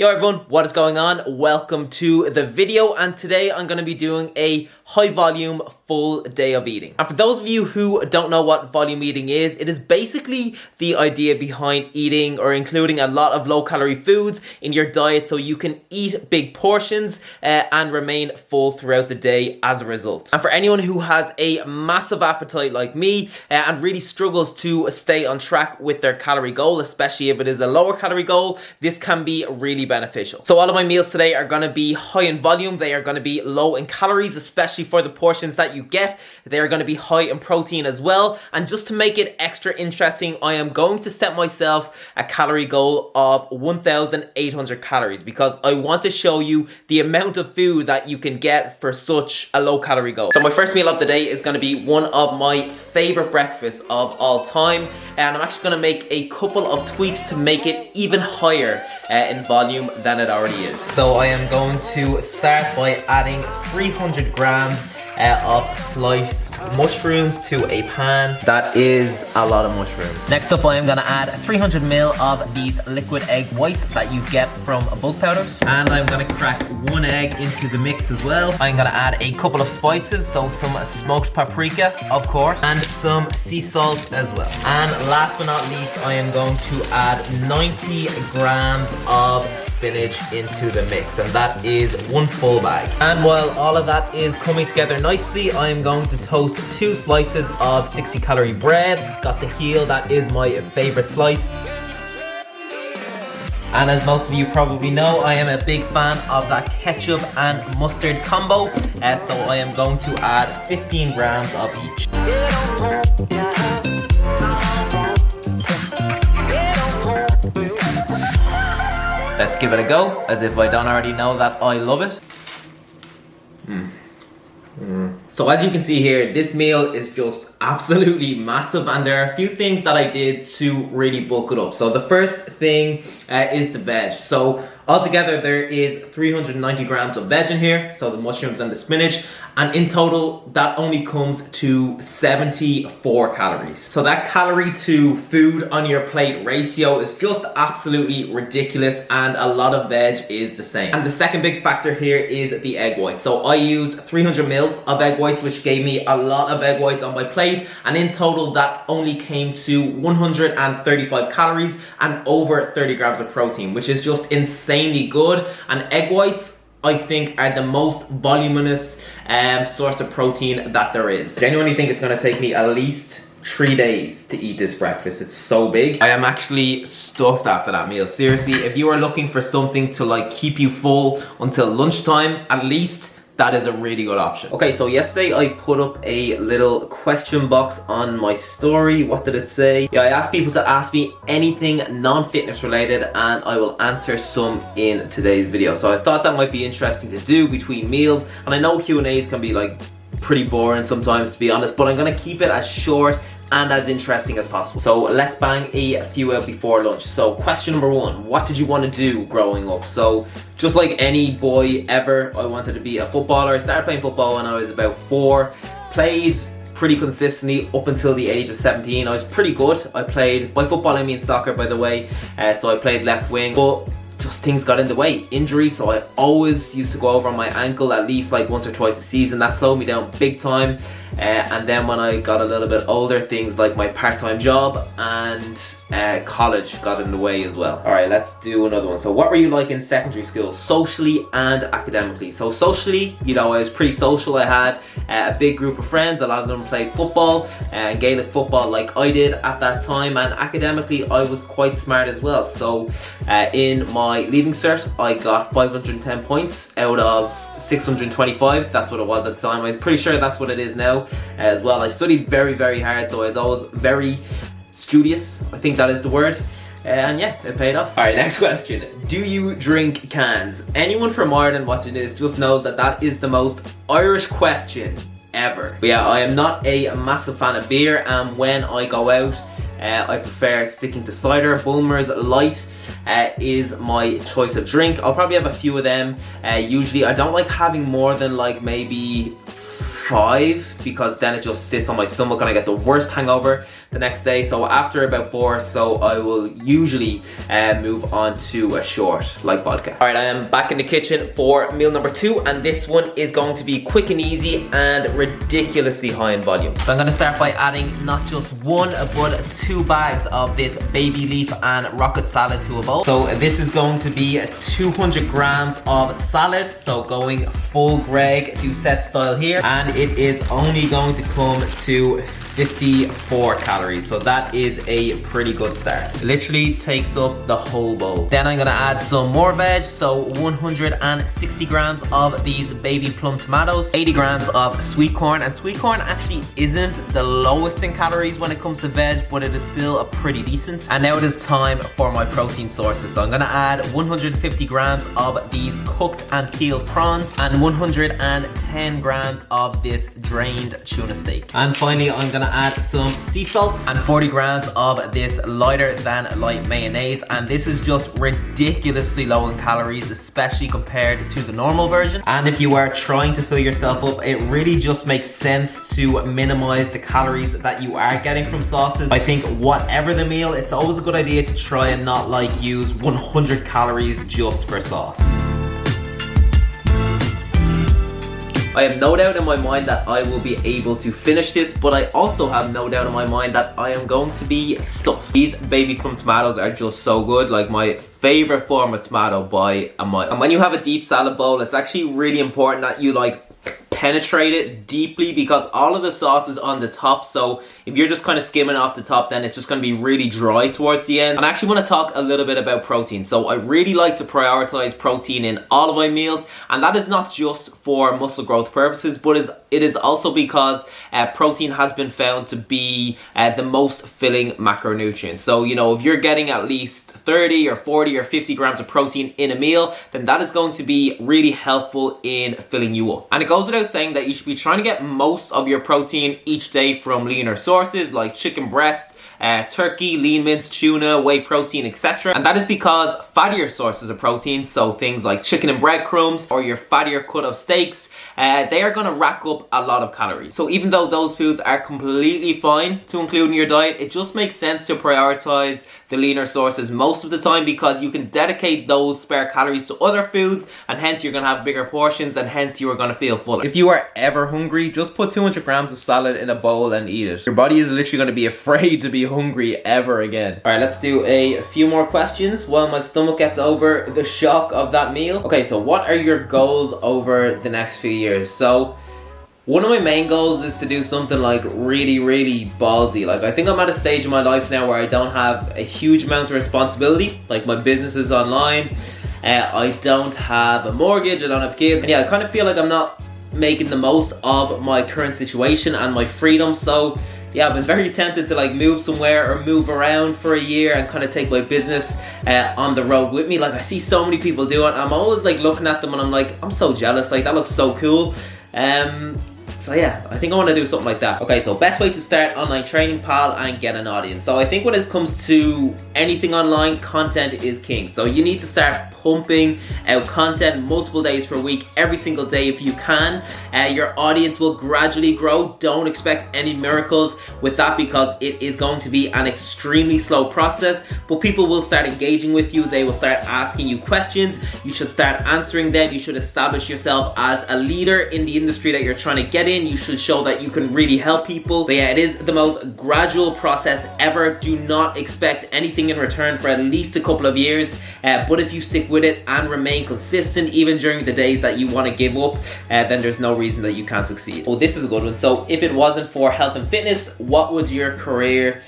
Yo everyone, what is going on? Welcome to the video, and today I'm going to be doing a high volume full day of eating. And for those of you who don't know what volume eating is, it is basically the idea behind eating or including a lot of low calorie foods in your diet so you can eat big portions and remain full throughout the day as a result. And for anyone who has a massive appetite like me and really struggles to stay on track with their calorie goal, especially if it is a lower calorie goal, this can be really beneficial. So all of my meals today are going to be high in volume. They are going to be low in calories, especially for the portions that you get. They are going to be high in protein as well. And just to make it extra interesting, I am going to set myself a calorie goal of 1,800 calories because I want to show you the amount of food that you can get for such a low calorie goal. So my first meal of the day is going to be one of my favorite breakfasts of all time. And I'm actually going to make a couple of tweaks to make it even higher in volume than it already is. So I am going to start by adding 300 grams of sliced mushrooms to a pan. That is a lot of mushrooms. Next up, I am gonna add 300 ml of these liquid egg whites that you get from bulk powders. And I'm gonna crack one egg into the mix as well. I'm gonna add a couple of spices, so some smoked paprika, of course, and some sea salt as well. And last but not least, I am going to add 90 grams of spinach into the mix, and that is one full bag. And while all of that is coming together nicely, I am going to toast 2 slices of 60 calorie bread. Got the heel, that is my favorite slice. And as most of you probably know, I am a big fan of that ketchup and mustard combo, so I am going to add 15 grams of each. Let's give it a go, as if I don't already know that I love it. So as you can see here, this meal is just absolutely massive, and there are a few things that I did to really bulk it up. So the first thing is the veg. So altogether there is 390 grams of veg in here, so the mushrooms and the spinach, and in total that only comes to 74 calories. So that calorie to food on your plate ratio is just absolutely ridiculous, and a lot of veg is the same. And the second big factor here is the egg whites. So I used 300 mils of egg whites, which gave me a lot of egg whites on my plate, and in total that only came to 135 calories and over 30 grams of protein, which is just insanely good. And egg whites, I think, are the most voluminous source of protein that there is. I genuinely think it's going to take me at least 3 days to eat this breakfast. It's so big. I am actually stuffed after that meal. Seriously, if you are looking for something to like keep you full until lunchtime, at least that is a really good option. Okay, so yesterday I put up a little question box on my story. What did it say? Yeah, I asked people to ask me anything non-fitness related, and I will answer some in today's video. So I thought that might be interesting to do between meals. And I know Q&As can be like pretty boring sometimes, to be honest, but I'm gonna keep it as short and as interesting as possible. So let's bang a few out before lunch. So question number 1, what did you want to do growing up? So just like any boy ever, I wanted to be a footballer. I started playing football when I was about 4, played pretty consistently up until the age of 17. I was pretty good. I played, by football I mean soccer, by the way, so I played left wing, but just things got in the way, injury, so I always used to go over on my ankle at least like once or twice a season. That slowed me down big time. And then when I got a little bit older, things like my part-time job and college got in the way as well. Alright, let's do another one. So what were you like in secondary school, socially and academically? So socially, you know, I was pretty social. I had a big group of friends. A lot of them played football and Gaelic football like I did at that time. And academically, I was quite smart as well. So in my leaving cert, I got 510 points out of 625. That's what it was at the time. I'm pretty sure that's what it is now as well. I studied very, very hard, so I was always very studious, I think that is the word. And yeah, it paid off. Alright, next question. Do you drink cans? Anyone from Ireland watching this just knows that that is the most Irish question ever. But yeah, I am not a massive fan of beer, and when I go out, I prefer sticking to cider. Bulmers Light is my choice of drink. I'll probably have a few of them. Usually I don't like having more than like maybe 5 because then it just sits on my stomach and I get the worst hangover the next day. So after about 4, so I will usually move on to a short like vodka. All right, I am back in the kitchen for meal number 2, and this one is going to be quick and easy and ridiculously high in volume. So I'm gonna start by adding not just 1 but 2 bags of this baby leaf and rocket salad to a bowl. So this is going to be 200 grams of salad, so going full Greg Doucette style here, and it is only going to come to 54 calories, so that is a pretty good start. Literally takes up the whole bowl. Then I'm gonna add some more veg, so 160 grams of these baby plum tomatoes, 80 grams of sweet corn, and sweet corn actually isn't the lowest in calories when it comes to veg, but it is still a pretty decent. And now it is time for my protein sources, so I'm gonna add 150 grams of these cooked and peeled prawns and 110 grams of this drained tuna steak. And finally, I'm gonna add some sea salt and 40 grams of this lighter than light mayonnaise, and this is just ridiculously low in calories, especially compared to the normal version. And if you are trying to fill yourself up, it really just makes sense to minimize the calories that you are getting from sauces. I think whatever the meal, it's always a good idea to try and not like use 100 calories just for sauce. I have no doubt in my mind that I will be able to finish this, but I also have no doubt in my mind that I am going to be stuffed. These baby plum tomatoes are just so good, like my favorite form of tomato by a mile. And when you have a deep salad bowl, it's actually really important that you like penetrate it deeply, because all of the sauce is on the top, so if you're just kind of skimming off the top, then it's just going to be really dry towards the end. And I actually want to talk a little bit about protein. So I really like to prioritize protein in all of my meals, and that is not just for muscle growth purposes, but it is also because protein has been found to be the most filling macronutrient. So, you know, if you're getting at least 30 or 40 or 50 grams of protein in a meal, then that is going to be really helpful in filling you up. And it goes without saying that you should be trying to get most of your protein each day from leaner sources like chicken breasts, turkey, lean mince, tuna, whey protein, etc. And that is because fattier sources of protein, so things like chicken and breadcrumbs or your fattier cut of steaks, they are going to rack up a lot of calories. So even though those foods are completely fine to include in your diet, it just makes sense to prioritize the leaner sources most of the time, because you can dedicate those spare calories to other foods, and hence you're going to have bigger portions, and hence you are going to feel fuller. If you are ever hungry, just put 200 grams of salad in a bowl and eat it. Your body is literally going to be afraid to be hungry ever again. All right, let's do a few more questions while my stomach gets over the shock of that meal. Okay, so what are your goals over the next few years? So one of my main goals is to do something like really ballsy. Like, I think I'm at a stage in my life now where I don't have a huge amount of responsibility. Like, my business is online, I don't have a mortgage, I don't have kids, and yeah, I kind of feel like I'm not making the most of my current situation and my freedom. So yeah, I've been very tempted to like move somewhere or move around for a year and kind of take my business on the road with me. Like, I see so many people do it. I'm always like looking at them and I'm like, I'm so jealous. Like, that looks so cool. So yeah, I think I want to do something like that. Okay, so best way to start online training, pal, and get an audience. So I think when it comes to anything online, content is king. So you need to start pumping out content multiple days per week, every single day if you can. Your audience will gradually grow. Don't expect any miracles with that, because it is going to be an extremely slow process, but people will start engaging with you. They will start asking you questions. You should start answering them. You should establish yourself as a leader in the industry that you're trying to get in. You should show that you can really help people. So yeah, it is the most gradual process ever. Do not expect anything in return for at least a couple of years, but if you stick with it and remain consistent even during the days that you want to give up, then there's no reason that you can't succeed. Oh, this is a good one. So if it wasn't for health and fitness, what would your career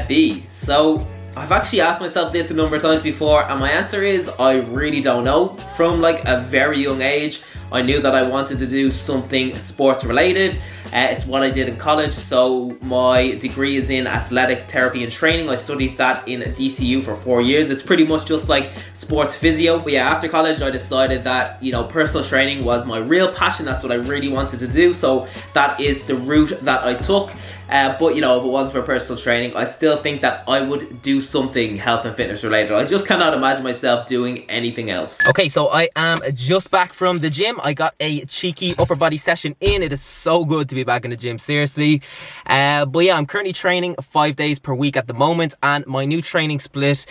be? So I've actually asked myself this a number of times before, and my answer is I really don't know. From like a very young age, I knew that I wanted to do something sports related. It's what I did in college. So my degree is in athletic therapy and training. I studied that in DCU for 4 years. It's pretty much just like sports physio. But yeah, after college, I decided that, you know, personal training was my real passion. That's what I really wanted to do. So that is the route that I took. But you know, if it wasn't for personal training, I still think that I would do something health and fitness related. I just cannot imagine myself doing anything else. Okay, so I am just back from the gym. I got a cheeky upper body session in. It is so good to be back in the gym, seriously. But yeah, I'm currently training 5 days per week at the moment, and my new training split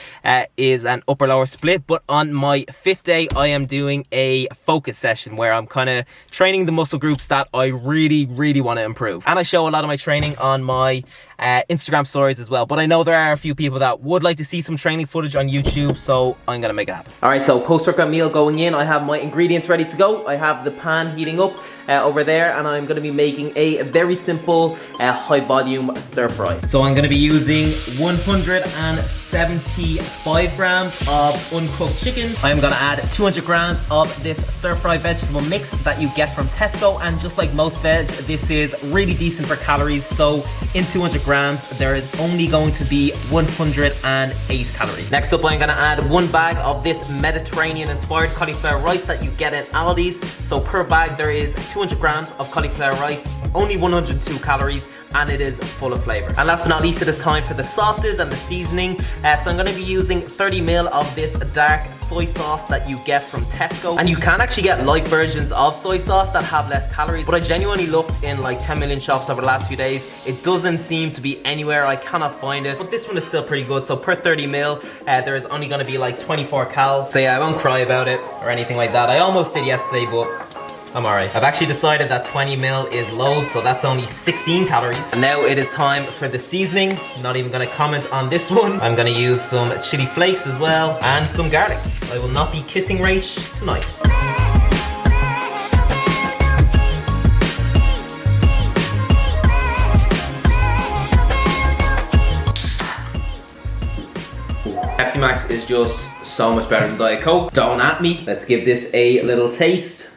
is an upper lower split. But on my 5th day, I am doing a focus session where I'm kind of training the muscle groups that I really want to improve. And I show a lot of my training on my Instagram stories as well. But I know there are a few people that would like to see some training footage on YouTube, so I'm gonna make it happen. All right, so post-workout meal going in. I have my ingredients ready to go. I have the pan heating up over there, and I'm gonna be making a very simple high volume stir fry. So I'm gonna be using 175 grams of uncooked chicken. I'm gonna add 200 grams of this stir fry vegetable mix that you get from Tesco, and just like most veg, this is really decent for calories. So in 200 grams, there is only going to be 108 calories. Next up, I'm gonna add 1 bag of this Mediterranean inspired cauliflower rice that you get in Aldi's. So per bag there is 200 grams of cauliflower rice, only 102 calories, and it is full of flavor. And last but not least, it is time for the sauces and the seasoning. So I'm gonna be using 30 ml of this dark soy sauce that you get from Tesco. And you can actually get light versions of soy sauce that have less calories, but I genuinely looked in like 10 million shops over the last few days. It doesn't seem to be anywhere. I cannot find it, but this one is still pretty good. So per 30 ml, there is only gonna be like 24 calories. So yeah, I won't cry about it or anything like that. I almost did yesterday, but I'm alright. I've actually decided that 20 ml is low, so that's only 16 calories. And now it is time for the seasoning. I'm not even gonna comment on this one. I'm gonna use some chili flakes as well, and some garlic. I will not be kissing Rach tonight. Pepsi Max is just so much better than Diet Coke. Don't at me. Let's give this a little taste.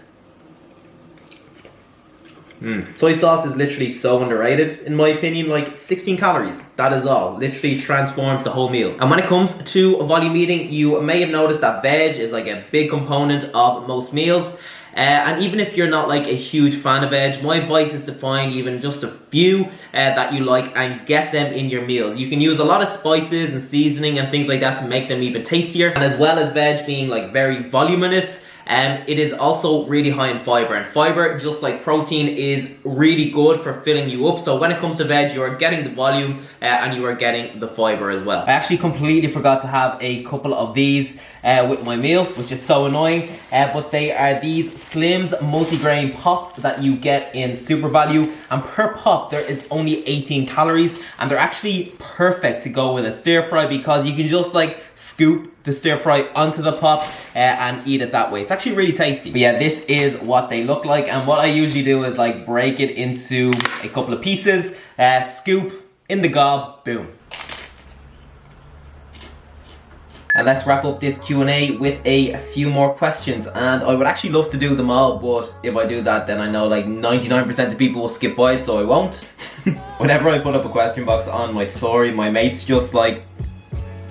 Soy sauce is literally so underrated, in my opinion. Like 16 calories, that is all. Literally transforms the whole meal. And when it comes to volume eating, you may have noticed that veg is like a big component of most meals. And even if you're not like a huge fan of veg, my advice is to find even just a few that you like and get them in your meals. You can use a lot of spices and seasoning and things like that to make them even tastier. And as well as veg being like very voluminous, it is also really high in fiber, and fiber, just like protein, is really good for filling you up. So when it comes to veg, you are getting the volume and you are getting the fiber as well. I actually completely forgot to have a couple of these with my meal, which is so annoying, but they are these Slims multigrain pops that you get in Super Value, and per pop there is only 18 calories, and they're actually perfect to go with a stir fry because you can just like scoop the stir fry onto the pop and eat it that way. It's actually really tasty. But yeah, this is what they look like, and what I usually do is like break it into a couple of pieces, scoop in the gob, boom. And let's wrap up this Q&A with a few more questions. And I would actually love to do them all, but if I do that, then I know like 99% of people will skip by it, so I won't. Whenever I put up a question box on my story, my mates just like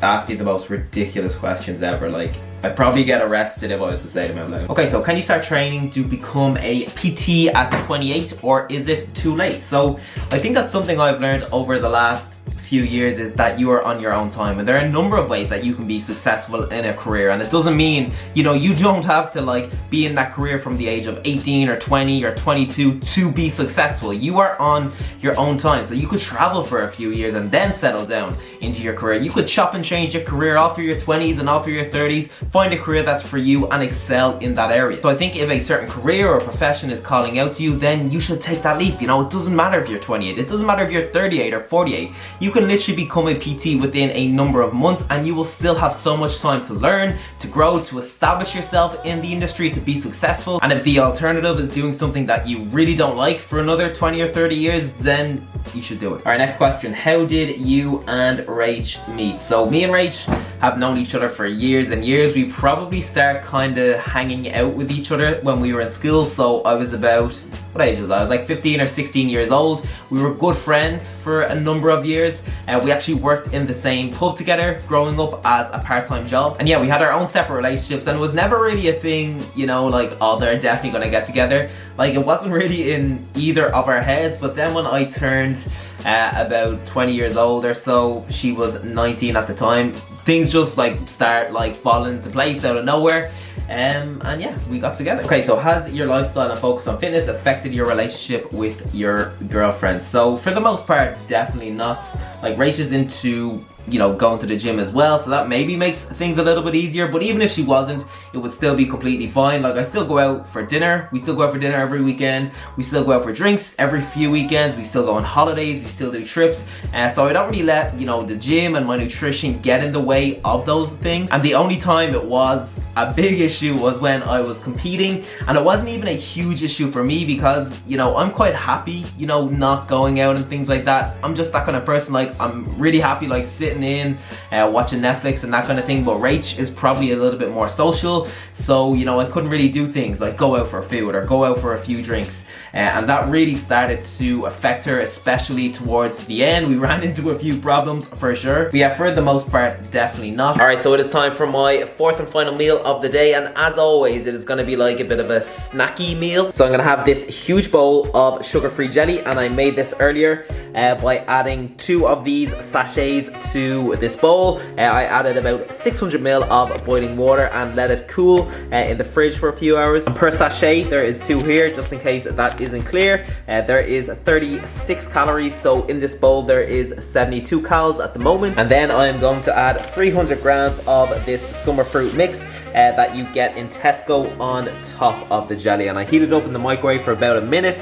ask you the most ridiculous questions ever. Like, I'd probably get arrested if I was to say them out loud. Okay, so can you start training to become a PT at 28, or is it too late? So I think that's something I've learned over the last few years, is that you are on your own time, and there are a number of ways that you can be successful in a career. And it doesn't mean, you know, you don't have to like be in that career from the age of 18 or 20 or 22 to be successful. You are on your own time, so you could travel for a few years and then settle down into your career. You could chop and change your career after your 20s and after your 30s, find a career that's for you and excel in that area. So I think if a certain career or profession is calling out to you, then you should take that leap. You know, it doesn't matter if you're 28, it doesn't matter if you're 38 or 48. You can literally become a PT within a number of months, and you will still have so much time to learn, to grow, to establish yourself in the industry, to be successful. And if the alternative is doing something that you really don't like for another 20 or 30 years, then you should do it. Alright, next question. How did you and Rach meet? So me and Rach have known each other for years and years. We probably start kind of hanging out with each other when we were in school. So I was about, what age was I? I was like 15 or 16 years old. We were good friends for a number of years. We actually worked in the same pub together growing up as a part-time job. And yeah, we had our own separate relationships, and it was never really a thing, you know, like, oh, they're definitely gonna get together. Like, it wasn't really in either of our heads. But then when I turned about 20 years old or so. She was 19 at the time. Things just like start like falling into place out of nowhere. And yeah, we got together. Okay, so has your lifestyle and focus on fitness affected your relationship with your girlfriend? So for the most part, definitely not. Like Rachel's into, you know, going to the gym as well, so that maybe makes things a little bit easier. But even if she wasn't, it would still be completely fine. Like I still go out for dinner. We still go out for dinner every weekend. We still go out for drinks every few weekends. We still go on holidays. We still do trips. So I don't really let, you know, the gym and my nutrition get in the way of those things. And the only time it was a big issue was when I was competing, and it wasn't even a huge issue for me because, you know, I'm quite happy, you know, not going out and things like that. I'm just that kind of person. Like I'm really happy like sitting in watching Netflix and that kind of thing. But Rach is probably a little bit more social, so you know, I couldn't really do things like go out for food or go out for a few drinks, and that really started to affect her, especially towards the end. We ran into a few problems for sure, but yeah, for the most part, definitely not. All right, so it is time for my fourth and final meal of the day, and as always, it is going to be like a bit of a snacky meal. So I'm going to have this huge bowl of sugar-free jelly, and I made this earlier by adding 2 of these sachets to this bowl. I added about 600 ml of boiling water and let it cool in the fridge for a few hours. And per sachet, there is 2 here, just in case that isn't clear. There is 36 calories, so in this bowl there is 72 calories at the moment. And then I'm going to add 300 grams of this summer fruit mix that you get in Tesco on top of the jelly, and I heat it up in the microwave for about a minute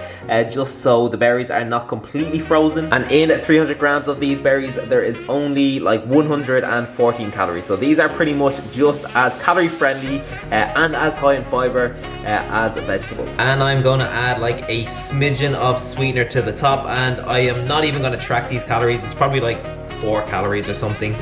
just so the berries are not completely frozen. And in 300 grams of these berries there is only like 114 calories, so these are pretty much just as calorie friendly and as high in fiber as vegetables. And I'm going to add like a smidgen of sweetener to the top, and I am not even going to track these calories. It's probably like 4 calories or something.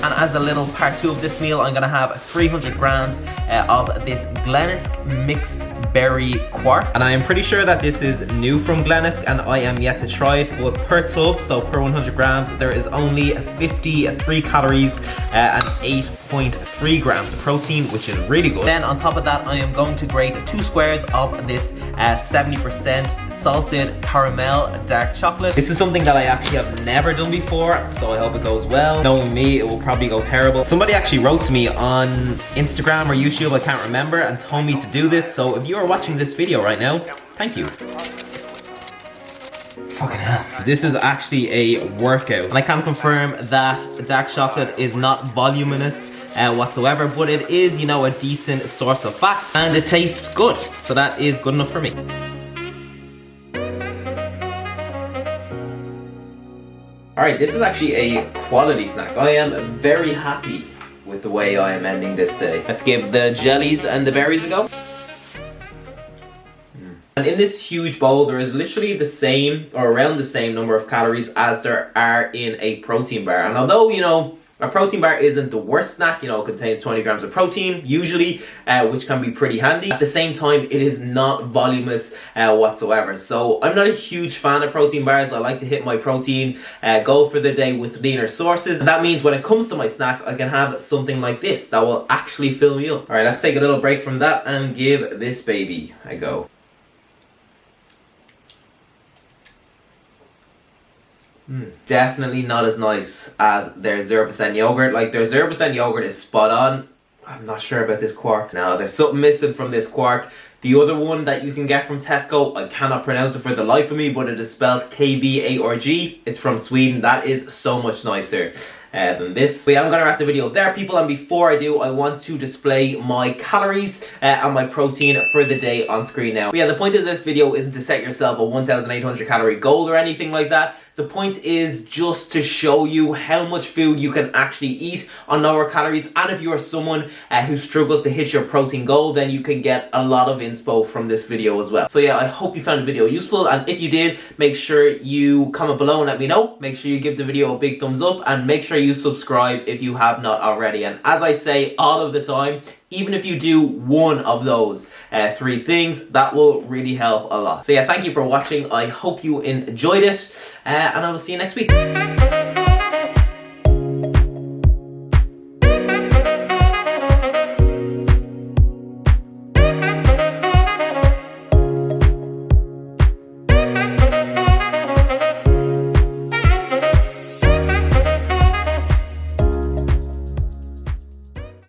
And as a little part 2 of this meal, I'm going to have 300 grams of this Glenesk mixed berry quark. And I am pretty sure that this is new from Glenesk, and I am yet to try it. But per tub, so per 100 grams, there is only 53 calories and 8.3 grams of protein, which is really good. Then on top of that, I am going to grate 2 squares of this 70% salted caramel dark chocolate. This is something that I actually have never done before, so I hope it goes well. Knowing me, it will probably go terrible. Somebody actually wrote to me on Instagram or YouTube, I can't remember, and told me to do this. So if you are watching this video right now, thank you. Fucking hell. This is actually a workout. And I can confirm that dark chocolate is not voluminous whatsoever, but it is, you know, a decent source of fats, and it tastes good. So that is good enough for me. Alright, this is actually a quality snack. I am very happy with the way I am ending this day. Let's give the jellies and the berries a go. And in this huge bowl, there is literally the same, or around the same number of calories as there are in a protein bar. And although, you know, a protein bar isn't the worst snack, you know, it contains 20 grams of protein, usually, which can be pretty handy. At the same time, it is not voluminous whatsoever. So I'm not a huge fan of protein bars. I like to hit my protein goal for the day with leaner sources. And that means when it comes to my snack, I can have something like this that will actually fill me up. All right, let's take a little break from that and give this baby a go. Definitely not as nice as their 0% yogurt. Like, their 0% yogurt is spot on. I'm not sure about this quark. Now, there's something missing from this quark. The other one that you can get from Tesco, I cannot pronounce it for the life of me, but it is spelled KVARG. It's from Sweden. That is so much nicer than this. But yeah, I'm gonna wrap the video there, people, and before I do, I want to display my calories and my protein for the day on screen now. But yeah, the point of this video isn't to set yourself a 1,800 calorie goal or anything like that. The point is just to show you how much food you can actually eat on lower calories, and if you are someone who struggles to hit your protein goal, then you can get a lot of inspo from this video as well. So yeah, I hope you found the video useful, and if you did, make sure you comment below and let me know. Make sure you give the video a big thumbs up, and make sure you subscribe if you have not already. And as I say all of the time, even if you do one of those 3 things, that will really help a lot. So yeah, thank you for watching. I hope you enjoyed it, and I will see you next week.